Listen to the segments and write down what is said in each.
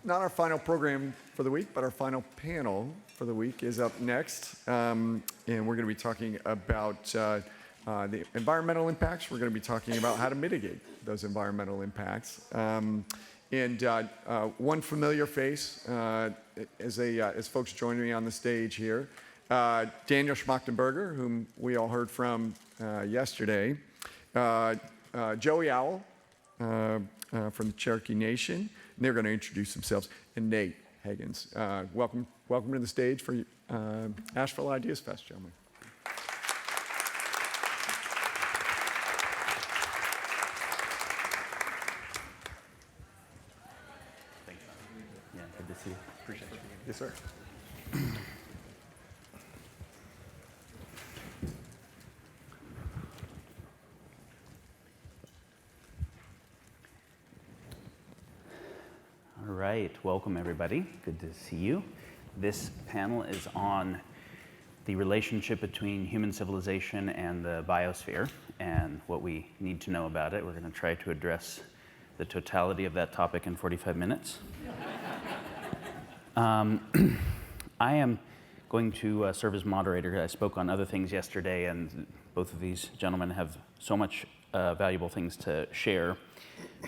not our final program for the week, but our final panel for the week is up next. And we're going to be talking about the environmental impacts. We're going to be talking about how to mitigate those environmental impacts. And one familiar face as folks joining me on the stage here, Daniel Schmachtenberger, whom we all heard from yesterday, Joey Owle from the Cherokee Nation, and they're going to introduce themselves, and Nate Hagans. Welcome to the stage for Asheville Ideas Fest, gentlemen. See you. Appreciate you. Yes, sir. All right, welcome everybody. Good to see you. This panel is on the relationship between human civilization and the biosphere and what we need to know about it. We're going to try to address the totality of that topic in 45 minutes. I am going to serve as moderator. I spoke on other things yesterday, and both of these gentlemen have so much valuable things to share.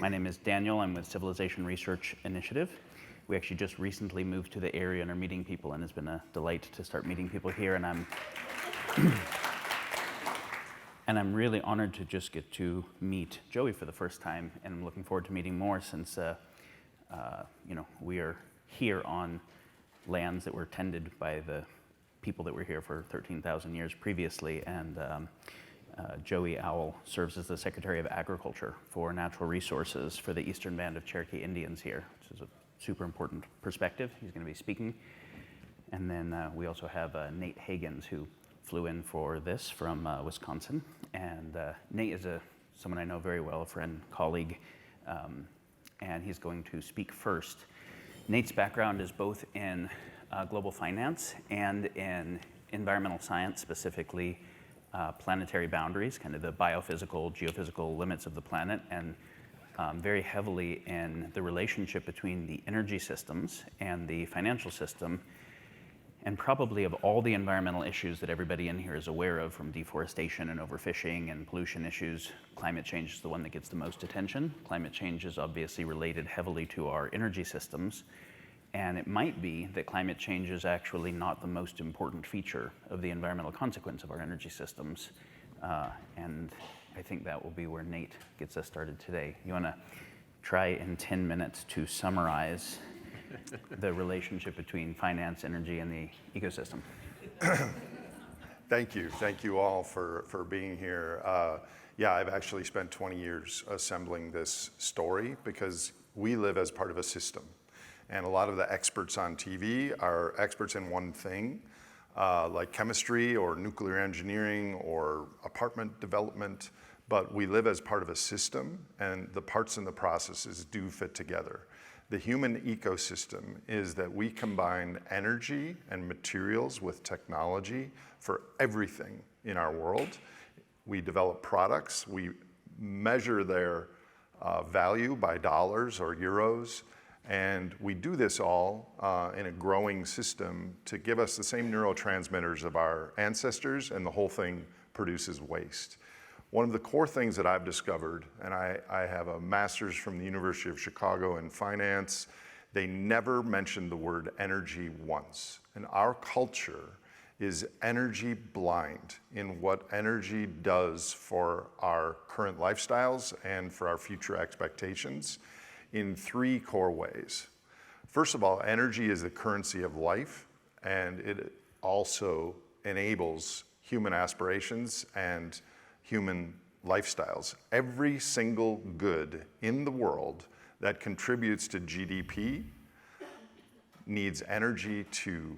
My name is Daniel. I'm with Civilization Research Initiative. We actually just recently moved to the area and are meeting people, and it's been a delight to start meeting people here. And I'm really honored to just get to meet Joey for the first time, and I'm looking forward to meeting more since we are here on lands that were tended by the people that were here for 13,000 years previously, and Joey Owle serves as the Secretary of Agriculture for Natural Resources for the Eastern Band of Cherokee Indians here, which is a super important perspective. He's going to be speaking. And then we also have Nate Hagans, who flew in for this from Wisconsin. And Nate is someone I know very well, a friend, colleague, and he's going to speak first. Nate's background is both in global finance and in environmental science, specifically planetary boundaries, kind of the biophysical, geophysical limits of the planet, and very heavily in the relationship between the energy systems and the financial system. And probably of all the environmental issues that everybody in here is aware of, from deforestation and overfishing and pollution issues, climate change is the one that gets the most attention. Climate change is obviously related heavily to our energy systems. And it might be that climate change is actually not the most important feature of the environmental consequence of our energy systems. And I think that will be where Nate gets us started today. You want to try in 10 minutes to summarize the relationship between finance, energy, and the ecosystem? Thank you. Thank you all for being here. I've actually spent 20 years assembling this story because we live as part of a system. And a lot of the experts on TV are experts in one thing, like chemistry or nuclear engineering or apartment development. But we live as part of a system, and the parts and the processes do fit together. The human ecosystem is that we combine energy and materials with technology for everything in our world. We develop products, we measure their value by dollars or euros, and we do this all in a growing system to give us the same neurotransmitters of our ancestors, and the whole thing produces waste. One of the core things that I've discovered, and I have a master's from the University of Chicago in finance, they never mentioned the word energy once. And our culture is energy blind in what energy does for our current lifestyles and for our future expectations in three core ways. First of all, energy is the currency of life, and it also enables human aspirations and human lifestyles. Every single good in the world that contributes to GDP needs energy to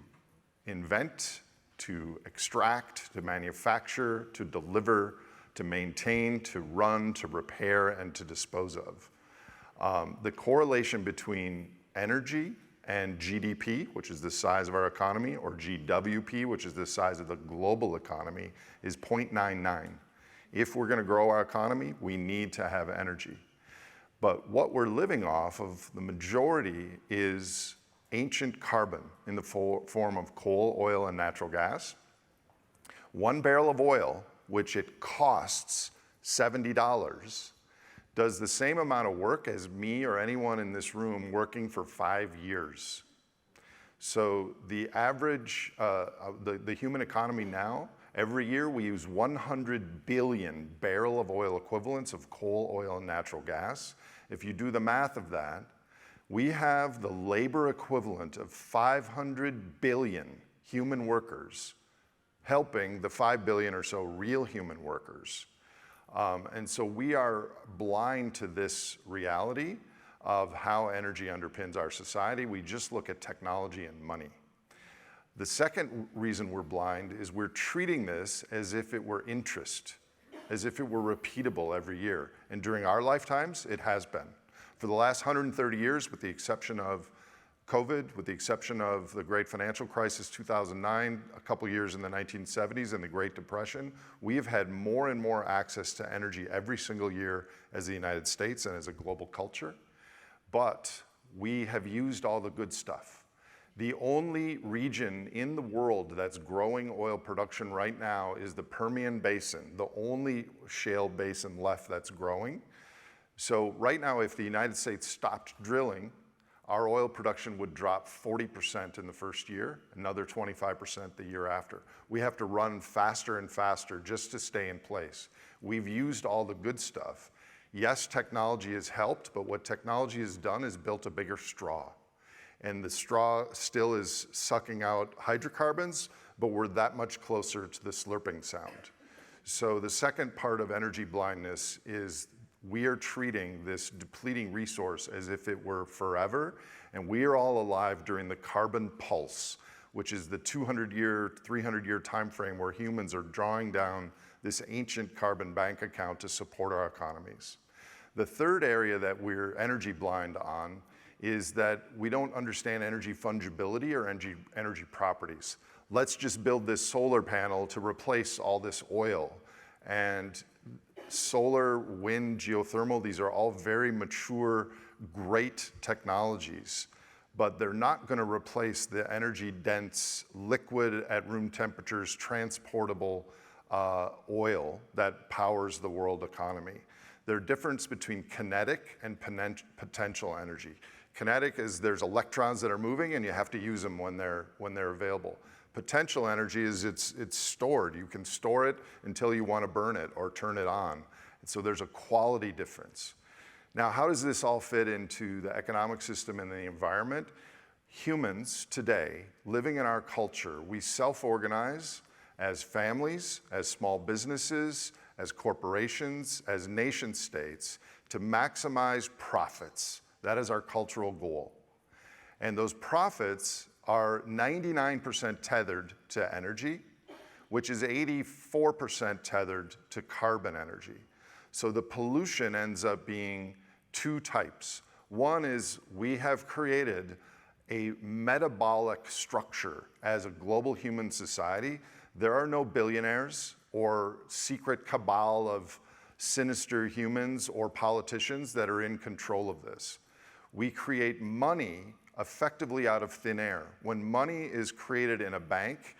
invent, to extract, to manufacture, to deliver, to maintain, to run, to repair, and to dispose of. The correlation between energy and GDP, which is the size of our economy, or GWP, which is the size of the global economy, is 0.99. If we're going to grow our economy, we need to have energy. But what we're living off of, the majority, is ancient carbon in the form of coal, oil, and natural gas. 1 barrel of oil, which it costs $70, does the same amount of work as me or anyone in this room working for 5 years. So the average, the human economy now, every year we use 100 billion barrel of oil equivalents of coal, oil, and natural gas. If you do the math of that, we have the labor equivalent of 500 billion human workers helping the 5 billion or so real human workers. And so we are blind to this reality of how energy underpins our society. We just look at technology and money. The second reason we're blind is we're treating this as if it were interest, as if it were repeatable every year. And during our lifetimes, it has been. For the last 130 years, with the exception of COVID, with the exception of the Great Financial Crisis, 2009, a couple years in the 1970s and the Great Depression, we have had more and more access to energy every single year as the United States and as a global culture. But we have used all the good stuff. The only region in the world that's growing oil production right now is the Permian Basin, the only shale basin left that's growing. So right now, if the United States stopped drilling, our oil production would drop 40% in the first year, another 25% the year after. We have to run faster and faster just to stay in place. We've used all the good stuff. Yes, technology has helped, but what technology has done is built a bigger straw. And the straw still is sucking out hydrocarbons, but we're that much closer to the slurping sound. So the second part of energy blindness is we are treating this depleting resource as if it were forever, and we are all alive during the carbon pulse, which is the 200-year, 300-year time frame where humans are drawing down this ancient carbon bank account to support our economies. The third area that we're energy blind on is that we don't understand energy fungibility or energy properties. Let's just build this solar panel to replace all this oil. And solar, wind, geothermal, these are all very mature, great technologies, but they're not going to replace the energy-dense, liquid at room temperatures, transportable oil that powers the world economy. There's a difference between kinetic and potential energy. Kinetic is there's electrons that are moving and you have to use them when they're available. Potential energy is it's stored. You can store it until you want to burn it or turn it on. And so there's a quality difference. Now, how does this all fit into the economic system and the environment? Humans today, living in our culture, we self-organize as families, as small businesses, as corporations, as nation states to maximize profits. That is our cultural goal. And those profits are 99% tethered to energy, which is 84% tethered to carbon energy. So the pollution ends up being two types. One is we have created a metabolic structure as a global human society. There are no billionaires or secret cabal of sinister humans or politicians that are in control of this. We create money effectively out of thin air. When money is created in a bank,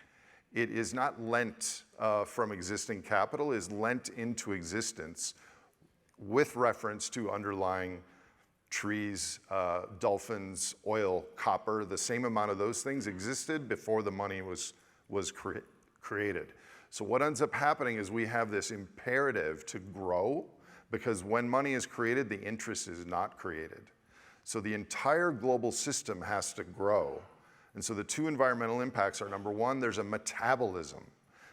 it is not lent from existing capital, it is lent into existence with reference to underlying trees, dolphins, oil, copper. The same amount of those things existed before the money was created. So what ends up happening is we have this imperative to grow because when money is created, the interest is not created. So the entire global system has to grow. And so the two environmental impacts are, number one, there's a metabolism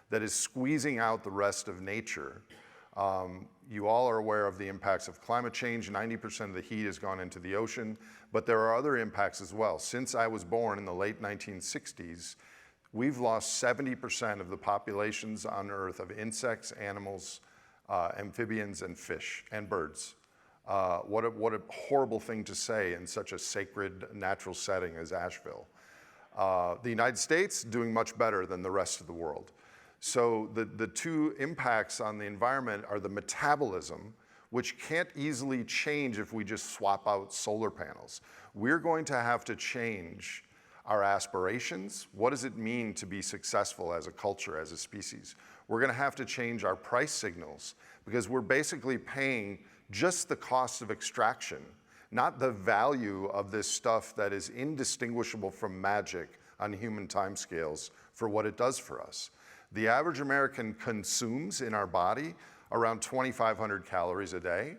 that is squeezing out the rest of nature. You all are aware of the impacts of climate change. 90% of the heat has gone into the ocean, but there are other impacts as well. Since I was born in the late 1960s, we've lost 70% of the populations on Earth of insects, animals, amphibians, and fish, and birds. What a horrible thing to say in such a sacred natural setting as Asheville. The United States doing much better than the rest of the world. So the two impacts on the environment are the metabolism, which can't easily change if we just swap out solar panels. We're going to have to change our aspirations. What does it mean to be successful as a culture, as a species? We're going to have to change our price signals because we're basically paying just the cost of extraction, not the value of this stuff that is indistinguishable from magic on human timescales for what it does for us. The average American consumes in our body around 2,500 calories a day,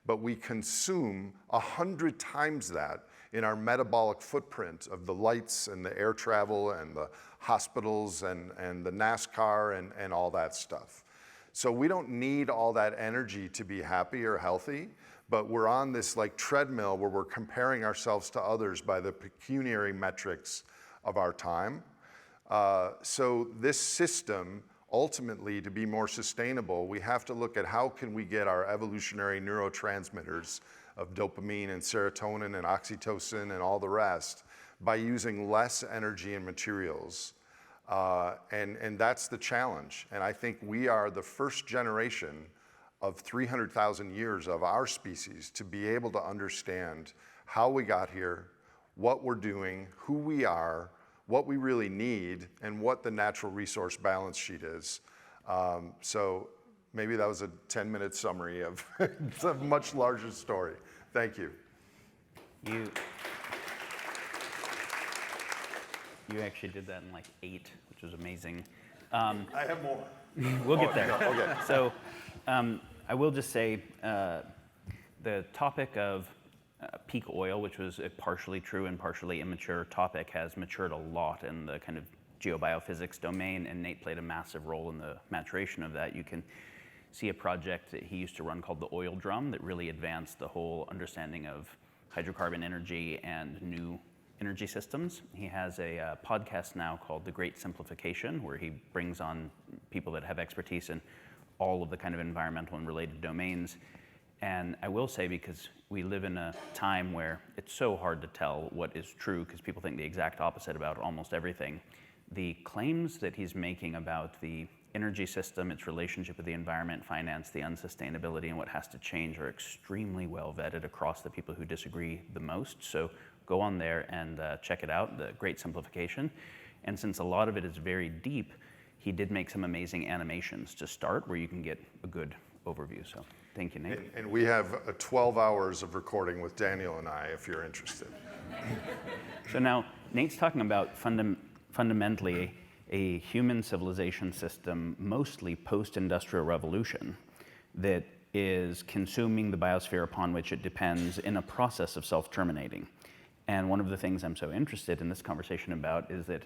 but we consume 100 times that in our metabolic footprint of the lights and the air travel and the hospitals and the NASCAR and all that stuff. So we don't need all that energy to be happy or healthy, but we're on this like treadmill where we're comparing ourselves to others by the pecuniary metrics of our time. So this system, ultimately, to be more sustainable, we have to look at how can we get our evolutionary neurotransmitters of dopamine and serotonin and oxytocin and all the rest by using less energy and materials. And that's the challenge. And I think we are the first generation of 300,000 years of our species to be able to understand how we got here, what we're doing, who we are, what we really need, and what the natural resource balance sheet is. So maybe that was a 10-minute summary of it's a much larger story. Thank you. You actually did that in like 8, which was amazing. I have more. We'll get there. Okay. So I will just say the topic of peak oil, which was a partially true and partially immature topic, has matured a lot in the kind of geobiophysics domain, and Nate played a massive role in the maturation of that. You can see a project that he used to run called the Oil Drum that really advanced the whole understanding of hydrocarbon energy and new energy systems. He has a podcast now called The Great Simplification, where he brings on people that have expertise in all of the kind of environmental and related domains. And I will say, because we live in a time where it's so hard to tell what is true because people think the exact opposite about almost everything, the claims that he's making about the energy system, its relationship with the environment, finance, the unsustainability, and what has to change are extremely well vetted across the people who disagree the most. So go on there and check it out, The Great Simplification. And since a lot of it is very deep, he did make some amazing animations to start where you can get a good overview. So thank you, Nate. And we have 12 hours of recording with Daniel and I, if you're interested. So now Nate's talking about fundamentally a human civilization system, mostly post-industrial revolution, that is consuming the biosphere upon which it depends in a process of self-terminating. And one of the things I'm so interested in this conversation about is that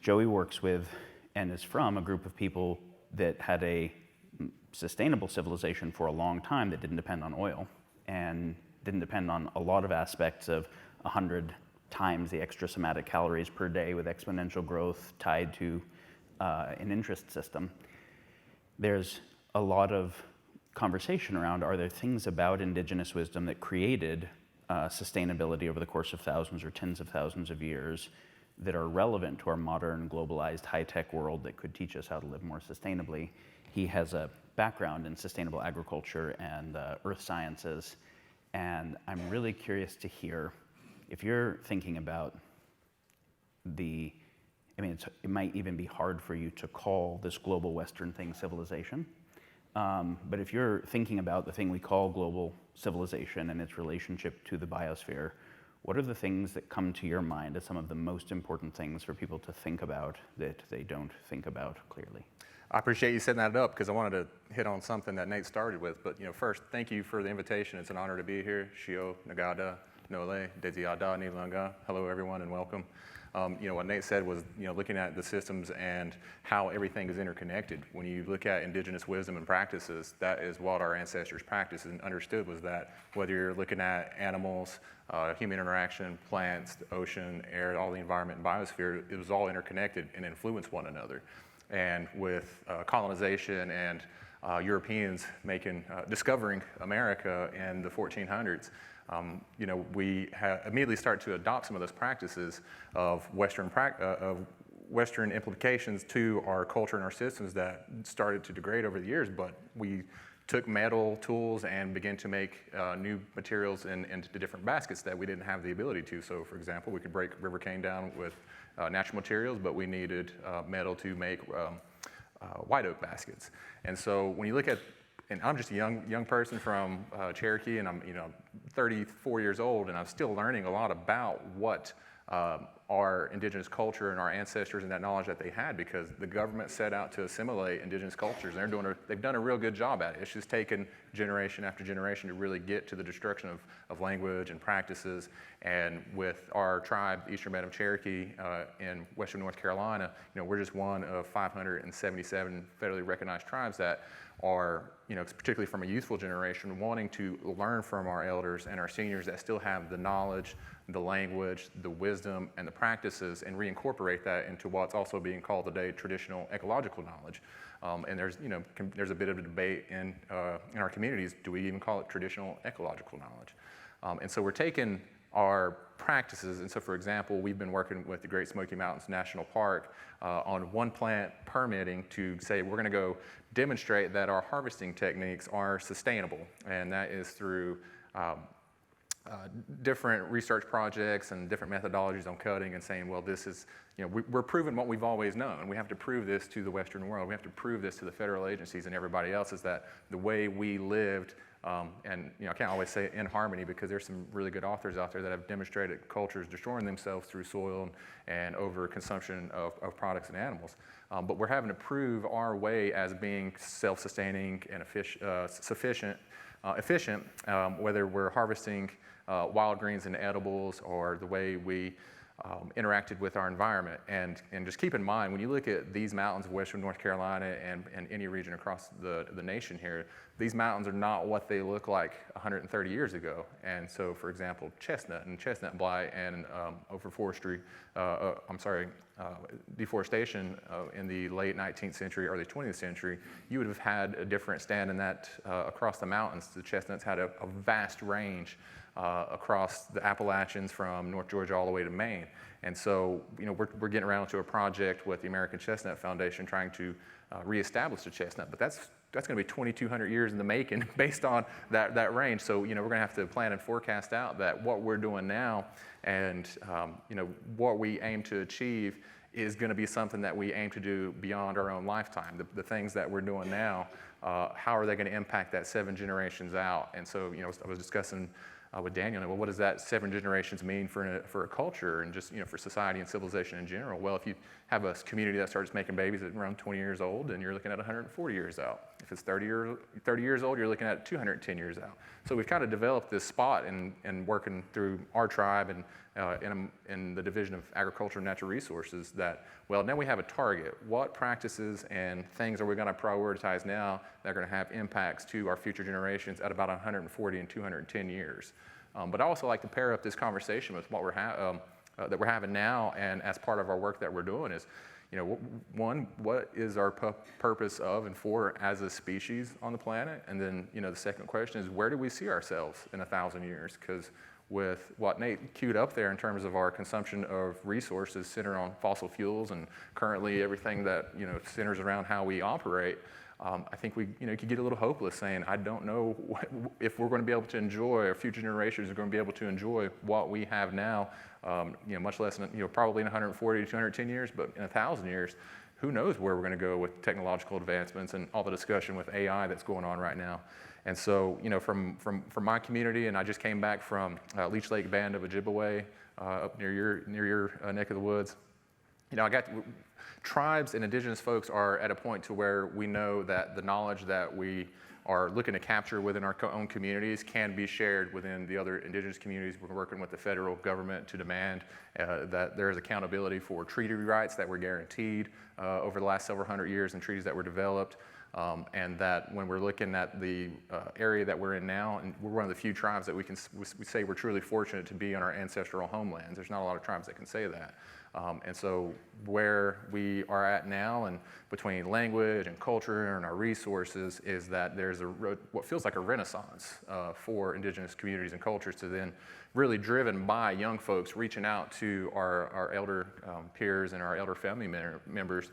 Joey works with and is from a group of people that had a sustainable civilization for a long time that didn't depend on oil and didn't depend on a lot of aspects of 100 times the extra somatic calories per day with exponential growth tied to an interest system. There's a lot of conversation around, are there things about indigenous wisdom that created sustainability over the course of thousands or tens of thousands of years that are relevant to our modern, globalized, high-tech world that could teach us how to live more sustainably? He has a background in sustainable agriculture and earth sciences, and I'm really curious to hear, if you're thinking about it might even be hard for you to call this global Western thing civilization, but if you're thinking about the thing we call global civilization and its relationship to the biosphere, what are the things that come to your mind as some of the most important things for people to think about that they don't think about clearly? I appreciate you setting that up because I wanted to hit on something that Nate started with. But first, thank you for the invitation. It's an honor to be here. Shio, Nagada, Nole, Deziada, Nilanga. Hello, everyone, and welcome. What Nate said was, looking at the systems and how everything is interconnected. When you look at indigenous wisdom and practices, that is what our ancestors practiced and understood, was that whether you're looking at animals, human interaction, plants, the ocean, air, all the environment and biosphere, it was all interconnected and influenced one another. And with colonization and Europeans discovering America in the 1400s, we immediately start to adopt some of those practices of Western implications to our culture and our systems that started to degrade over the years, but we took metal tools and began to make new materials into different baskets that we didn't have the ability to. So for example, we could break river cane down with natural materials, but we needed metal to make white oak baskets. And so when you look at, and I'm just a young person from Cherokee, and I'm 34 years old, and I'm still learning a lot about what our indigenous culture and our ancestors and that knowledge that they had, because the government set out to assimilate indigenous cultures, and they've done a real good job at it. It's just taken generation after generation to really get to the destruction of language and practices. And with our tribe, the Eastern Band of Cherokee in western North Carolina, we're just one of 577 federally recognized tribes that are, particularly from a youthful generation, wanting to learn from our elders and our seniors that still have the knowledge, the language, the wisdom, and the practices, and reincorporate that into what's also being called today traditional ecological knowledge. And there's a bit of a debate in our communities, do we even call it traditional ecological knowledge? And so we're taking our practices, and so for example, we've been working with the Great Smoky Mountains National Park on one plant permitting to say we're going to go demonstrate that our harvesting techniques are sustainable, and that is through different research projects and different methodologies on cutting, and saying, well, this is, we're proving what we've always known. We have to prove this to the Western world. We have to prove this to the federal agencies and everybody else, is that the way we lived, and I can't always say in harmony, because there's some really good authors out there that have demonstrated cultures destroying themselves through soil and over consumption of products and animals. But we're having to prove our way as being self-sustaining and efficient, whether we're harvesting wild greens and edibles, or the way we interacted with our environment. And just keep in mind, when you look at these mountains of western North Carolina and any region across the nation here, these mountains are not what they look like 130 years ago. And so, for example, chestnut blight and deforestation in the late 19th century, early 20th century, you would have had a different stand in that across the mountains. The chestnuts had a vast range across the Appalachians from North Georgia all the way to Maine. And so, we're getting around to a project with the American Chestnut Foundation trying to reestablish the chestnut, but that's going to be 2,200 years in the making based on that range. So, we're going to have to plan and forecast out that what we're doing now and, what we aim to achieve is going to be something that we aim to do beyond our own lifetime. The things that we're doing now, how are they going to impact that 7 generations out? And so, I was discussing with Daniel, well, what does that 7 generations mean for a culture and just for society and civilization in general? Well, if you have a community that starts making babies at around 20 years old, then you're looking at 140 years out. If it's 30 years old, you're looking at 210 years out. So we've kind of developed this spot in working through our tribe and in the Division of Agriculture and Natural Resources that, well, now we have a target. What practices and things are we going to prioritize now that are going to have impacts to our future generations at about 140 and 210 years? But I also like to pair up this conversation with what that we're having now, and as part of our work that we're doing is, one, what is our purpose of and for as a species on the planet? And then, the second question is, where do we see ourselves in 1,000 years? Because with what Nate queued up there in terms of our consumption of resources centered on fossil fuels, and currently everything that centers around how we operate, I think we could get a little hopeless saying, I don't know if we're going to be able to enjoy, or future generations are going to be able to enjoy what we have now, much less probably in 140 to 210 years, but in 1,000 years, who knows where we're going to go with technological advancements and all the discussion with AI that's going on right now. And so, from my community, and I just came back from Leech Lake Band of Ojibwe up near your neck of the woods. Tribes and indigenous folks are at a point to where we know that the knowledge that we are looking to capture within our own communities can be shared within the other indigenous communities. We're working with the federal government to demand that there is accountability for treaty rights that were guaranteed over the last several hundred years in treaties that were developed. And that when we're looking at the area that we're in now, and we're one of the few tribes that we say we're truly fortunate to be on our ancestral homelands. There's not a lot of tribes that can say that. And so where we are at now, and between language and culture and our resources, is that there's what feels like a renaissance for indigenous communities and cultures, to then really driven by young folks reaching out to our elder peers and our elder family members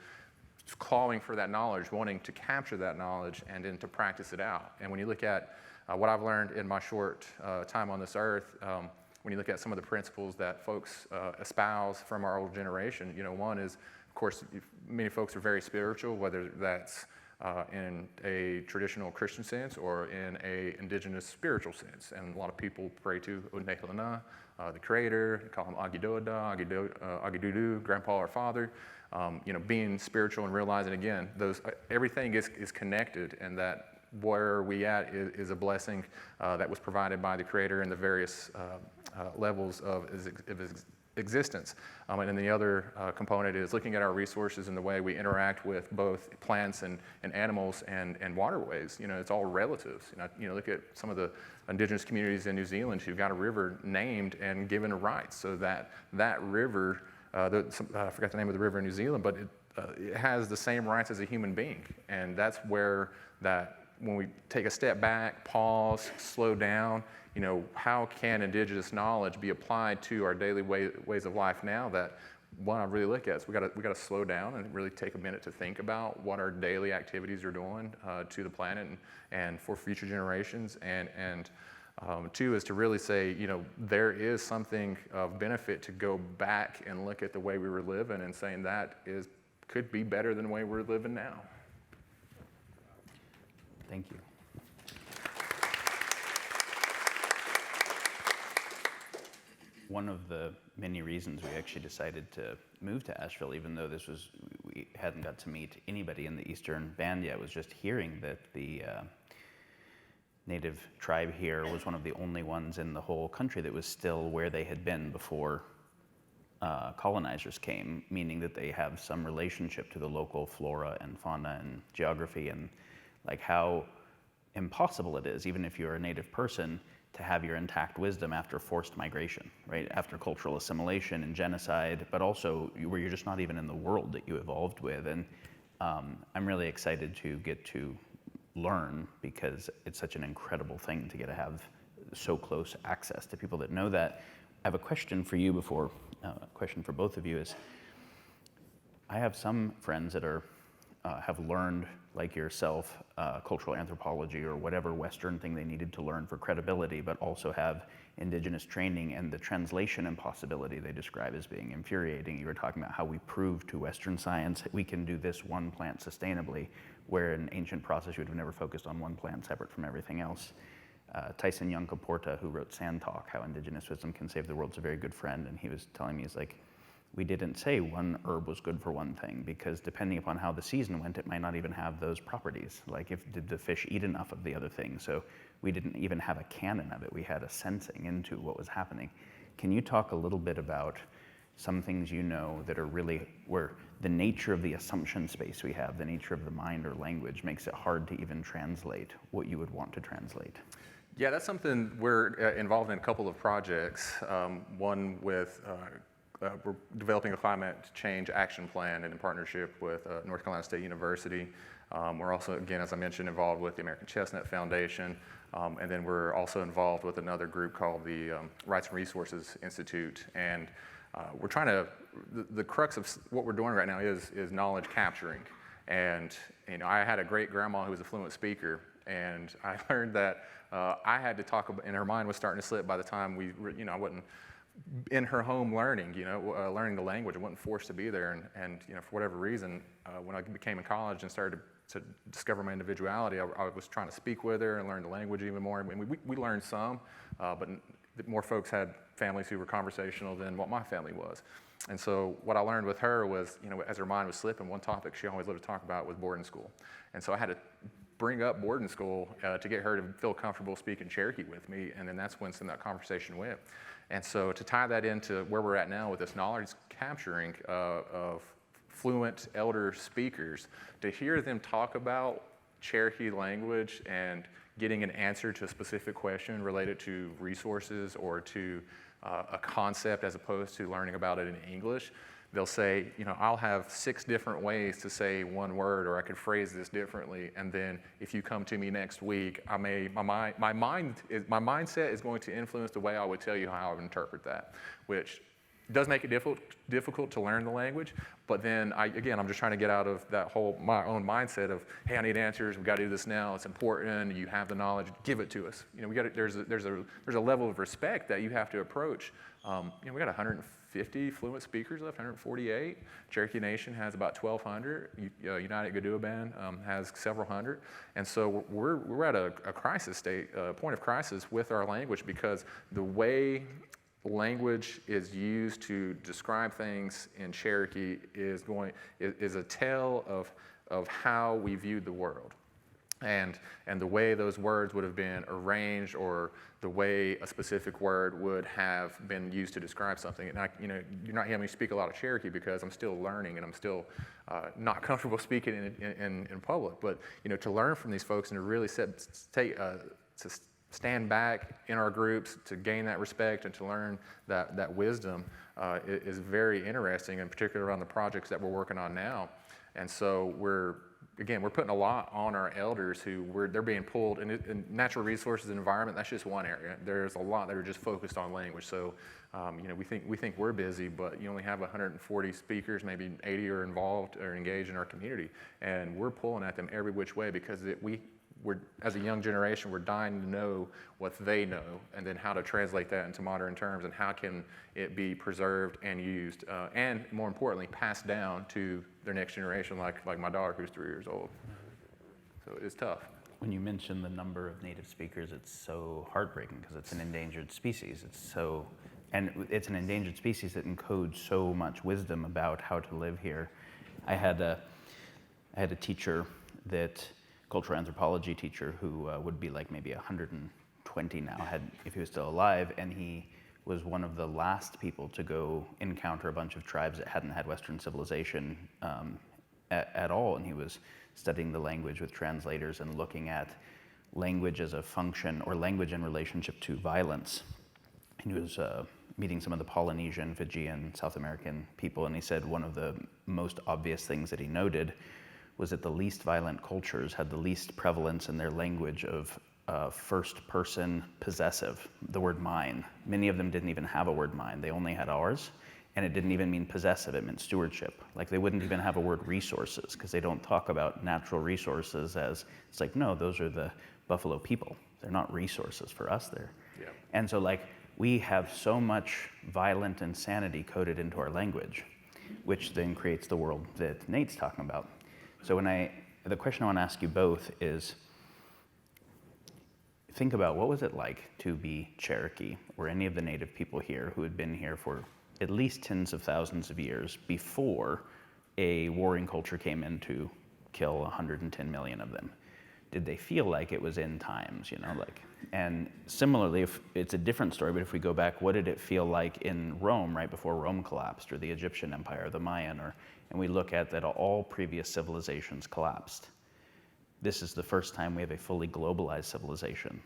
clawing for that knowledge, wanting to capture that knowledge and then to practice it out. And when you look at what I've learned in my short time on this earth, when you look at some of the principles that folks espouse from our old generation, one is, of course, many folks are very spiritual, whether that's in a traditional Christian sense or in a indigenous spiritual sense. And a lot of people pray to Unekalana, the creator, they call him Agidoda, Agidudu, grandpa or father. Being spiritual and realizing, again, everything is connected, and that where we at is a blessing that was provided by the creator in the various levels of his existence. And then the other component is looking at our resources and the way we interact with both plants and animals and waterways. It's all relative. Look at some of the indigenous communities in New Zealand who've got a river named and given rights, so that river, I forgot the name of the river in New Zealand, but it has the same rights as a human being. And that's where when we take a step back, pause, slow down, how can indigenous knowledge be applied to our daily ways of life now? That one I really look at is we got to slow down and really take a minute to think about what our daily activities are doing to the planet and for future generations. And two is to really say, there is something of benefit to go back and look at the way we were living and saying could be better than the way we're living now. Thank you. One of the many reasons we actually decided to move to Asheville, even though we hadn't got to meet anybody in the Eastern Band yet, was just hearing that the native tribe here was one of the only ones in the whole country that was still where they had been before colonizers came, meaning that they have some relationship to the local flora and fauna and geography, and like how impossible it is, even if you're a native person, to have your intact wisdom after forced migration, right? After cultural assimilation and genocide, but also where you're just not even in the world that you evolved with. And I'm really excited to get to learn, because it's such an incredible thing to get to have so close access to people that know that. I have a question for you question for both of you is, I have some friends that have learned, like yourself, cultural anthropology or whatever Western thing they needed to learn for credibility, but also have indigenous training, and the translation impossibility they describe as being infuriating. You were talking about how we prove to Western science that we can do this one plant sustainably, where in ancient process you would have never focused on one plant separate from everything else. Tyson Yunkaporta, who wrote Sand Talk, How Indigenous Wisdom Can Save the World's a very good friend, and he was telling me, he's like, we didn't say one herb was good for one thing, because depending upon how the season went, it might not even have those properties. Like, did the fish eat enough of the other thing? So we didn't even have a canon of it. We had a sensing into what was happening. Can you talk a little bit about some things that are really where the nature of the assumption space we have, the nature of the mind or language, makes it hard to even translate what you would want to translate? Yeah, that's something we're involved in a couple of projects. One with we're developing a climate change action plan in partnership with North Carolina State University. We're also, again, as I mentioned, involved with the American Chestnut Foundation. And then we're also involved with another group called the Rights and Resources Institute. And we're trying to, the crux of what we're doing right now is knowledge capturing. And I had a great grandma who was a fluent speaker, and I learned that I had to talk about, and her mind was starting to slip by the time I wasn't in her home learning, learning the language. I wasn't forced to be there, and for whatever reason, when I became in college and started to discover my individuality, I was trying to speak with her and learn the language even more. I mean, we learned some, but more folks had families who were conversational than what my family was. And so what I learned with her was, as her mind was slipping, one topic she always loved to talk about was boarding school. And so I had to bring up boarding school to get her to feel comfortable speaking Cherokee with me, and then that's when some of that conversation went. And so to tie that into where we're at now with this knowledge capturing of fluent elder speakers, to hear them talk about Cherokee language and getting an answer to a specific question related to resources or to a concept as opposed to learning about it in English, they'll say, I'll have 6 different ways to say one word, or I could phrase this differently. And then if you come to me next week, my mindset is going to influence the way I would tell you how I would interpret that, which does make it difficult to learn the language, but then I'm just trying to get out of that my own mindset of, hey, I need answers, we've got to do this now, it's important, you have the knowledge, give it to us. There's a level of respect that you have to approach. We got 150 fluent speakers left, 148. Cherokee Nation has about 1,200. United Gadua Band has several hundred. And so we're at a crisis state, point of crisis with our language, because the way language is used to describe things in Cherokee is a tell of how we viewed the world. And the way those words would have been arranged, or the way a specific word would have been used to describe something. And you're not hearing me speak a lot of Cherokee because I'm still learning and I'm still not comfortable speaking in public. But to learn from these folks and to really to stand back in our groups, to gain that respect and to learn that wisdom is very interesting, in particular around the projects that we're working on now. And so we're putting a lot on our elders they're being pulled, and natural resources and environment, that's just one area. There's a lot that are just focused on language. So, we think we're busy, but you only have 140 speakers, maybe 80 are involved or engaged in our community, and we're pulling at them every which way because we're, as a young generation, we're dying to know what they know, and then how to translate that into modern terms, and how can it be preserved and used, and more importantly, passed down to their next generation, like my daughter who's 3 years old. So it is tough. When you mention the number of native speakers, it's so heartbreaking because it's an endangered species. It's an endangered species that encodes so much wisdom about how to live here. I had a teacher cultural anthropology teacher who would be like maybe 120 now, if he was still alive, and he was one of the last people to go encounter a bunch of tribes that hadn't had Western civilization at all, and he was studying the language with translators and looking at language as a function, or language in relationship to violence. And he was meeting some of the Polynesian, Fijian, South American people, and he said one of the most obvious things that he noted was that the least violent cultures had the least prevalence in their language of first-person possessive, the word mine. Many of them didn't even have a word mine. They only had ours, and it didn't even mean possessive, it meant stewardship. Like, they wouldn't even have a word resources, because they don't talk about natural resources as, it's like, no, those are the Buffalo people. They're not resources for us, Yeah. And so, we have so much violent insanity coded into our language, which then creates the world that Nate's talking about. So the question I want to ask you both is, think about what was it like to be Cherokee or any of the native people here who had been here for at least tens of thousands of years before a warring culture came in to kill 110 million of them. Did they feel like it was end times, and similarly, if it's a different story, but if we go back, what did it feel like in Rome right before Rome collapsed, or the Egyptian Empire, or the Mayan, and we look at that all previous civilizations collapsed. This is the first time we have a fully globalized civilization,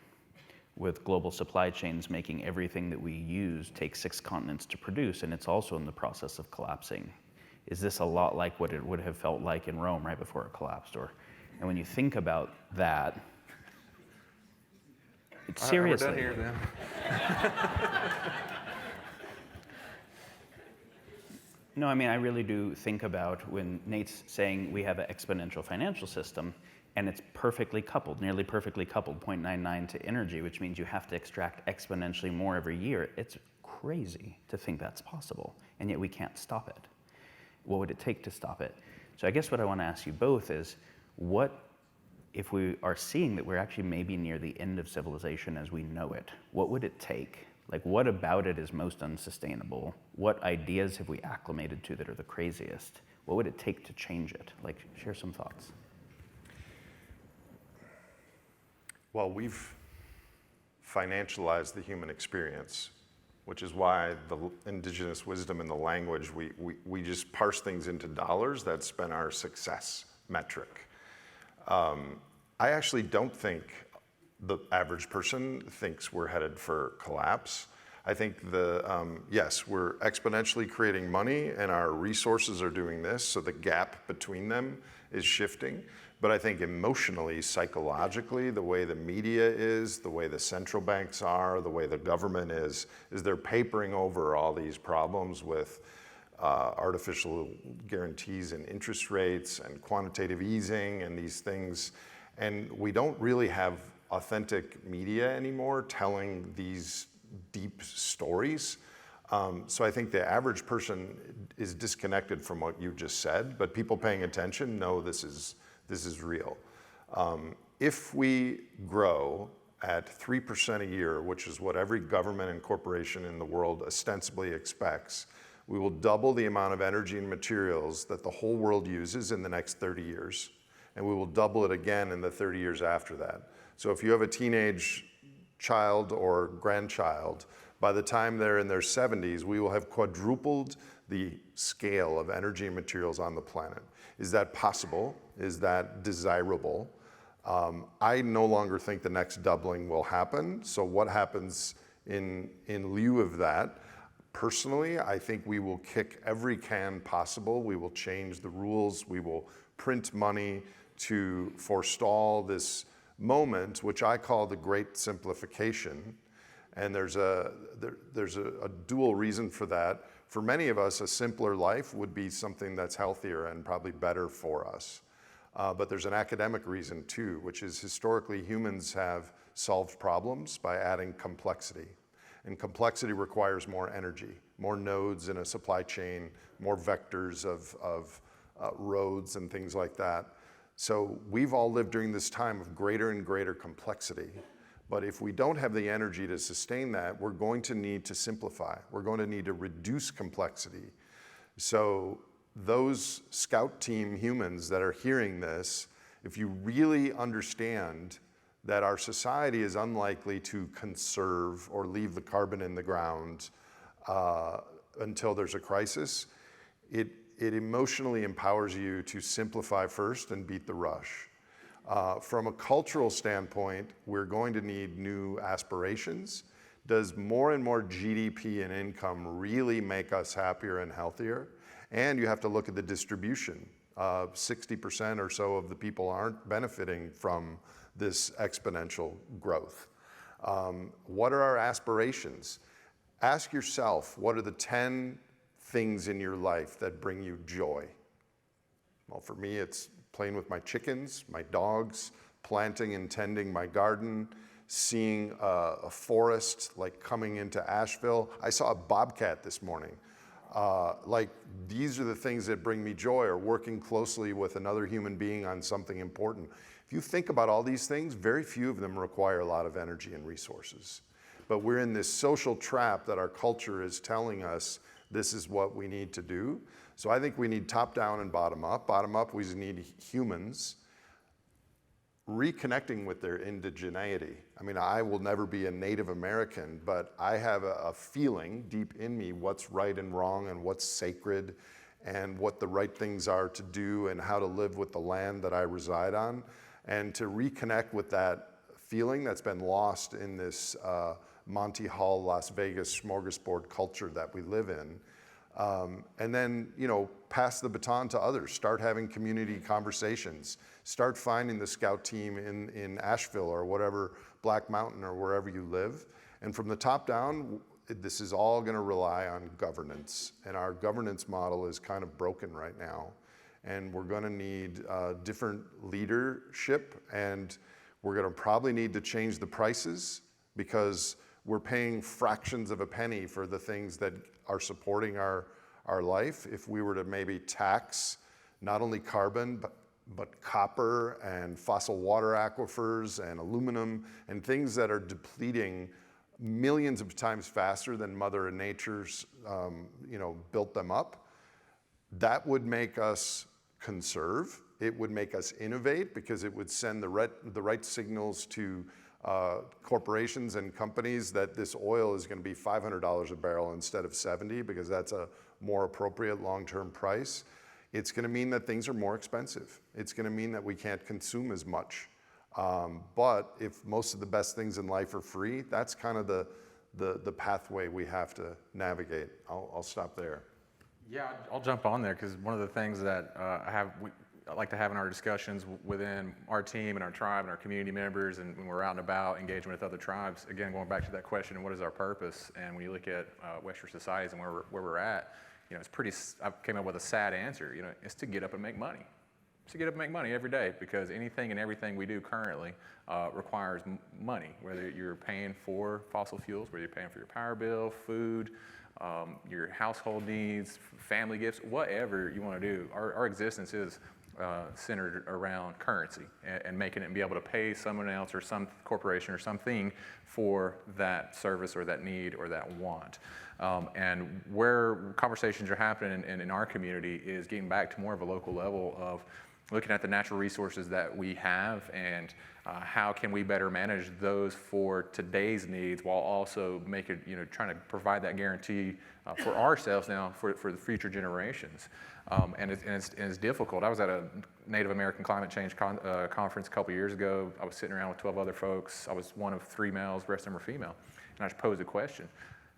with global supply chains making everything that we use take 6 continents to produce, and it's also in the process of collapsing. Is this a lot like what it would have felt like in Rome right before it collapsed? And when you think about that, it's seriously. We're done here then. No, I really do think about when Nate's saying we have an exponential financial system, and it's perfectly coupled, nearly perfectly coupled, 0.99 to energy, which means you have to extract exponentially more every year. It's crazy to think that's possible, and yet we can't stop it. What would it take to stop it? So I guess what I want to ask you both is, what if we are seeing that we're actually maybe near the end of civilization as we know it? What would it take? What about it is most unsustainable? What ideas have we acclimated to that are the craziest? What would it take to change it? Share some thoughts. Well, we've financialized the human experience, which is why the indigenous wisdom in the language, we just parse things into dollars. That's been our success metric. I actually don't think the average person thinks we're headed for collapse. I think yes, we're exponentially creating money and our resources are doing this, so the gap between them is shifting. But I think emotionally, psychologically, the way the media is, the way the central banks are, the way the government is they're papering over all these problems with artificial guarantees and interest rates and quantitative easing and these things. And we don't really have authentic media anymore telling these deep stories. So I think the average person is disconnected from what you just said, but people paying attention know this is real. If we grow at 3% a year, which is what every government and corporation in the world ostensibly expects, we will double the amount of energy and materials that the whole world uses in the next 30 years, and we will double it again in the 30 years after that. So if you have a teenage child or grandchild, by the time they're in their 70s, we will have quadrupled the scale of energy and materials on the planet. Is that possible? Is that desirable? I no longer think the next doubling will happen. So what happens in lieu of that? Personally, I think we will kick every can possible. We will change the rules. We will print money to forestall this moment, which I call the great simplification. And there's a dual reason for that. For many of us, a simpler life would be something that's healthier and probably better for us. But there's an academic reason too, which is historically humans have solved problems by adding complexity. And complexity requires more energy, more nodes in a supply chain, more vectors of roads and things like that. So we've all lived during this time of greater and greater complexity. But if we don't have the energy to sustain that, we're going to need to simplify. We're going to need to reduce complexity. So those scout team humans that are hearing this, if you really understand that our society is unlikely to conserve or leave the carbon in the ground until there's a crisis, it emotionally empowers you to simplify first and beat the rush. From a cultural standpoint, we're going to need new aspirations. Does more and more GDP and income really make us happier and healthier? And you have to look at the distribution. 60% or so of the people aren't benefiting from this exponential growth. What are our aspirations? Ask yourself, what are the 10 things in your life that bring you joy? Well, for me, it's playing with my chickens, my dogs, planting and tending my garden, seeing a forest like coming into Asheville. I saw a bobcat this morning. These are the things that bring me joy, or working closely with another human being on something important. If you think about all these things, very few of them require a lot of energy and resources. But we're in this social trap that our culture is telling us this is what we need to do. So I think we need top down and bottom up. Bottom up, we need humans reconnecting with their indigeneity. I mean, I will never be a Native American, but I have a feeling deep in me what's right and wrong and what's sacred and what the right things are to do and how to live with the land that I reside on, and to reconnect with that feeling that's been lost in this Monty Hall, Las Vegas smorgasbord culture that we live in. And then, pass the baton to others. Start having community conversations. Start finding the scout team in Asheville or whatever, Black Mountain or wherever you live. And from the top down, this is all going to rely on governance. And our governance model is kind of broken right now. And we're going to need different leadership, and we're going to probably need to change the prices, because we're paying fractions of a penny for the things that are supporting our life. If we were to maybe tax not only carbon, but copper and fossil water aquifers and aluminum and things that are depleting millions of times faster than Mother Nature's built them up, that would make us conserve. It would make us innovate, because it would send the right signals to corporations and companies that this oil is going to be $500 a barrel instead of $70, because that's a more appropriate long-term price. It's going to mean that things are more expensive. It's going to mean that we can't consume as much. But if most of the best things in life are free, that's kind of the pathway we have to navigate. I'll stop there. Yeah, I'll jump on there because one of the things that I like to have in our discussions within our team and our tribe and our community members, and when we're out and about engaging with other tribes, again, going back to that question, what is our purpose? And when you look at Western societies and where we're at, it's pretty, I came up with a sad answer, it's to get up and make money. It's to get up and make money every day, because anything and everything we do currently requires money, whether you're paying for fossil fuels, whether you're paying for your power bill, food, your household needs, family gifts, whatever you want to do. Our existence is centered around currency and making it and be able to pay someone else or some corporation or something for that service or that need or that want. And where conversations are happening in our community is getting back to more of a local level of looking at the natural resources that we have and how can we better manage those for today's needs while also trying to provide that guarantee for ourselves now for the future generations. And it's difficult. I was at a Native American climate change conference a couple years ago. I was sitting around with 12 other folks. I was one of 3 males, the rest of them were female. And I just posed a question.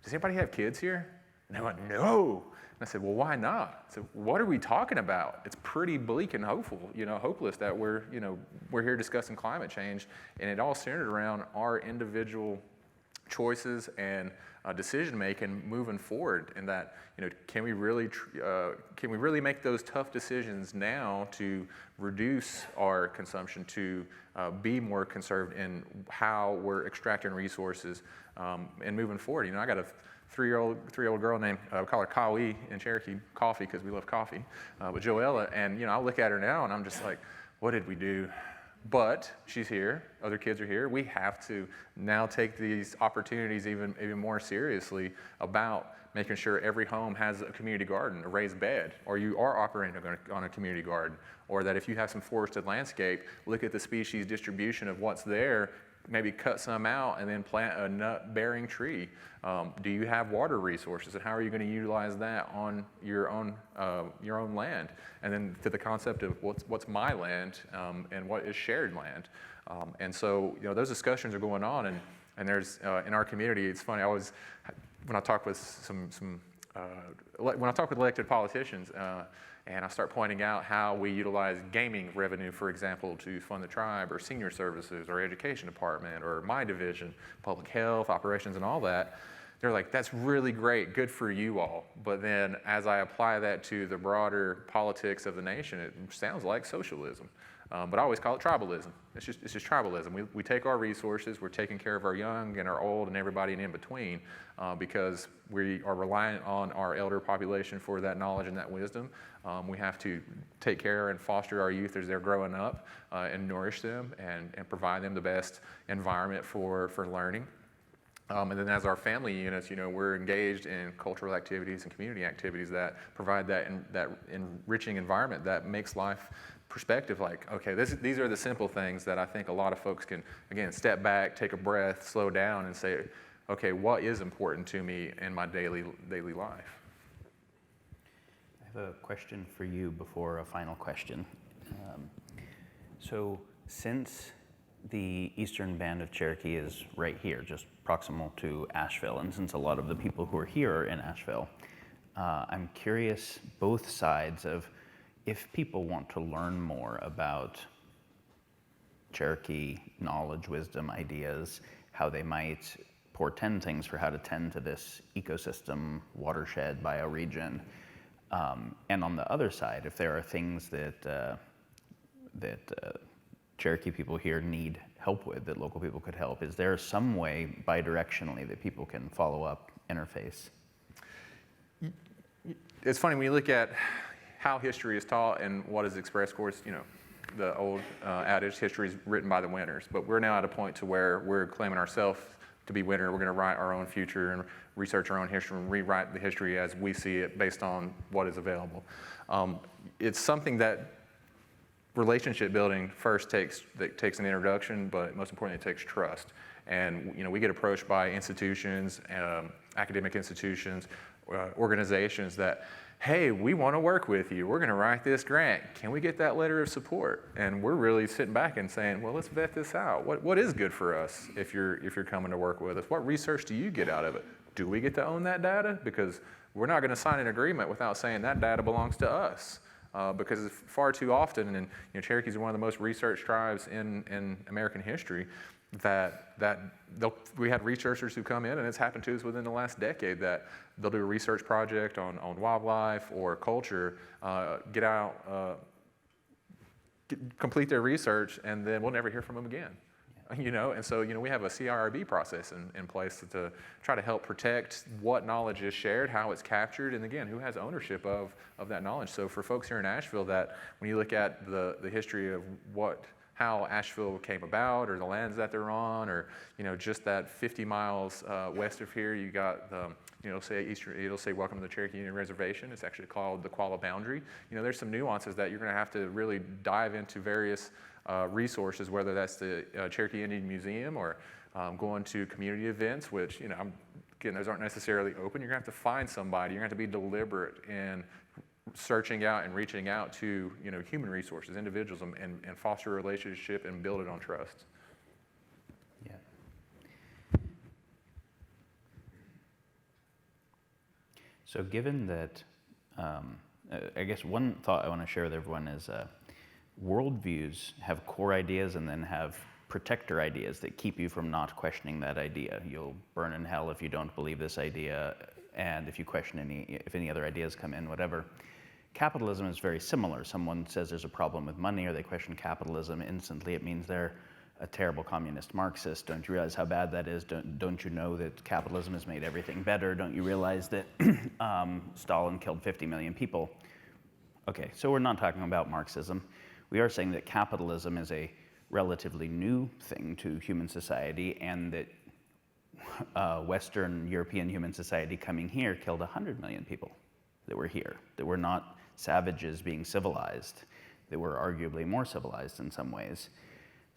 Does anybody have kids here? And they went, no. And I said, well, why not? I said, what are we talking about? It's pretty bleak and hopeless that we're here discussing climate change, and it all centered around our individual choices and decision making moving forward. And that, can we really make those tough decisions now to reduce our consumption, to be more conserved in how we're extracting resources and moving forward? I got a 3-year-old girl named, we call her Owle in Cherokee, coffee, because we love coffee, but Joella, and I look at her now and I'm just like, what did we do? But she's here, other kids are here. We have to now take these opportunities even more seriously about making sure every home has a community garden, a raised bed, or you are operating on a community garden, or that if you have some forested landscape, look at the species distribution of what's there, maybe cut some out and then plant a nut-bearing tree. Do you have water resources, and how are you going to utilize that on your own land? And then to the concept of what's my land and what is shared land. And so those discussions are going on, and there's in our community. It's funny. When I talk with when I talk with elected politicians. And I start pointing out how we utilize gaming revenue, for example, to fund the tribe, or senior services, or education department, or my division, public health, operations, and all that. They're like, that's really great, good for you all. But then as I apply that to the broader politics of the nation, it sounds like socialism. But I always call it tribalism. It's just tribalism. We take our resources, we're taking care of our young and our old and everybody in between because we are reliant on our elder population for that knowledge and that wisdom. We have to take care and foster our youth as they're growing up and nourish them and provide them the best environment for learning. And then as our family units, we're engaged in cultural activities and community activities that provide that enriching environment that makes life perspective. Like, okay, these are the simple things that I think a lot of folks can, again, step back, take a breath, slow down, and say, okay, what is important to me in my daily life? I have a question for you before a final question. So since the eastern band of Cherokee is right here, just proximal to Asheville, and since a lot of the people who are here are in Asheville, I'm curious both sides of if people want to learn more about Cherokee knowledge, wisdom, ideas, how they might portend things for how to tend to this ecosystem, watershed, bioregion. And on the other side, if there are things that Cherokee people here need help with, that local people could help, is there some way bidirectionally that people can follow up, interface? It's funny when you look at how history is taught and what is expressed. Of course, the old adage, history is written by the winners. But we're now at a point to where we're claiming ourselves to be winner. We're going to write our own future and research our own history and rewrite the history as we see it based on what is available. It's something that relationship building first takes an introduction, but most importantly, it takes trust. And we get approached by institutions, academic institutions, organizations that, hey, we want to work with you. We're going to write this grant. Can we get that letter of support? And we're really sitting back and saying, well, let's vet this out. What is good for us if you're coming to work with us? What research do you get out of it? Do we get to own that data? Because we're not going to sign an agreement without saying that data belongs to us. Because far too often, and Cherokees are one of the most researched tribes in American history, we had researchers who come in, and it's happened to us within the last decade, that they'll do a research project on wildlife or culture, complete their research, and then we'll never hear from them again. And so we have a CRB process in place to try to help protect what knowledge is shared, how it's captured, and again, who has ownership of that knowledge. So for folks here in Asheville, that when you look at the history of how Asheville came about, or the lands that they're on, or just that 50 miles west of here, you got it'll say welcome to the Cherokee Indian Reservation. It's actually called the Qualla Boundary. There's some nuances that you're going to have to really dive into various resources, whether that's the Cherokee Indian Museum or going to community events, which again, those aren't necessarily open. You're going to have to find somebody. You're going to have to be deliberate in searching out and reaching out to human resources, individuals, and foster a relationship and build it on trust. Yeah. So given that, I guess one thought I want to share with everyone is worldviews have core ideas and then have protector ideas that keep you from not questioning that idea. You'll burn in hell if you don't believe this idea, and if you question if any other ideas come in, whatever. Capitalism is very similar. Someone says there's a problem with money, or they question capitalism, instantly it means they're a terrible communist Marxist. Don't you realize how bad that is? Don't you know that capitalism has made everything better? Don't you realize that Stalin killed 50 million people? Okay, so we're not talking about Marxism. We are saying that capitalism is a relatively new thing to human society, and that Western European human society coming here killed 100 million people that were here, that were not savages being civilized, that were arguably more civilized in some ways.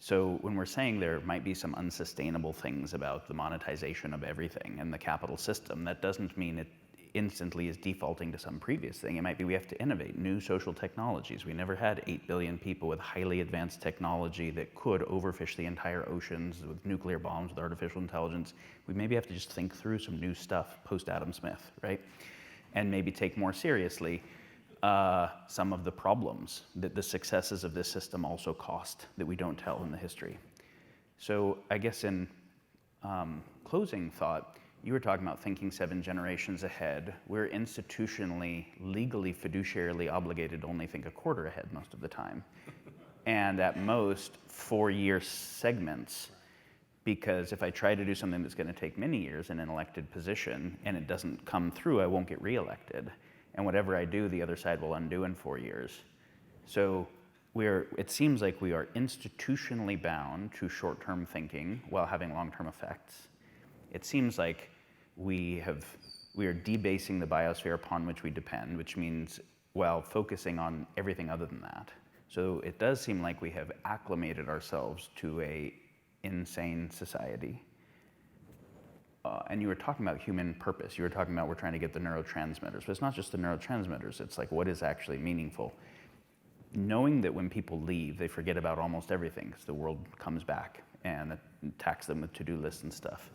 So when we're saying there might be some unsustainable things about the monetization of everything and the capital system, that doesn't mean it instantly is defaulting to some previous thing. It might be we have to innovate new social technologies. We never had 8 billion people with highly advanced technology that could overfish the entire oceans with nuclear bombs, with artificial intelligence. We maybe have to just think through some new stuff post-Adam Smith, right? And maybe take more seriously some of the problems that the successes of this system also cost that we don't tell in the history. So I guess in closing thought, you were talking about thinking 7 generations ahead. We're institutionally, legally, fiduciarily obligated to only think a quarter ahead most of the time. And at most, 4-year segments, because if I try to do something that's going to take many years in an elected position and it doesn't come through, I won't get reelected. And whatever I do, the other side will undo in 4 years. So it seems like we are institutionally bound to short-term thinking while having long-term effects. It seems like we are debasing the biosphere upon which we depend, which means while focusing on everything other than that. So it does seem like we have acclimated ourselves to a insane society. And you were talking about human purpose. You were talking about we're trying to get the neurotransmitters. But it's not just the neurotransmitters. It's like what is actually meaningful. Knowing that when people leave, they forget about almost everything because the world comes back and attacks them with to-do lists and stuff.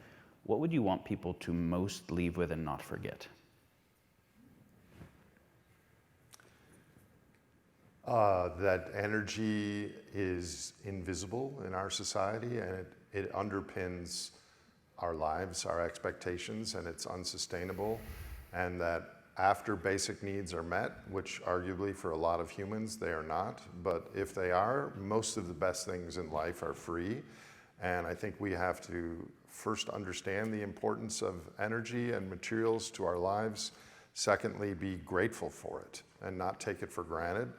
What would you want people to most leave with and not forget? That energy is invisible in our society, and it underpins our lives, our expectations, and it's unsustainable. And that after basic needs are met, which arguably for a lot of humans they are not, but if they are, most of the best things in life are free. And I think we have to first understand the importance of energy and materials to our lives. Secondly, be grateful for it and not take it for granted,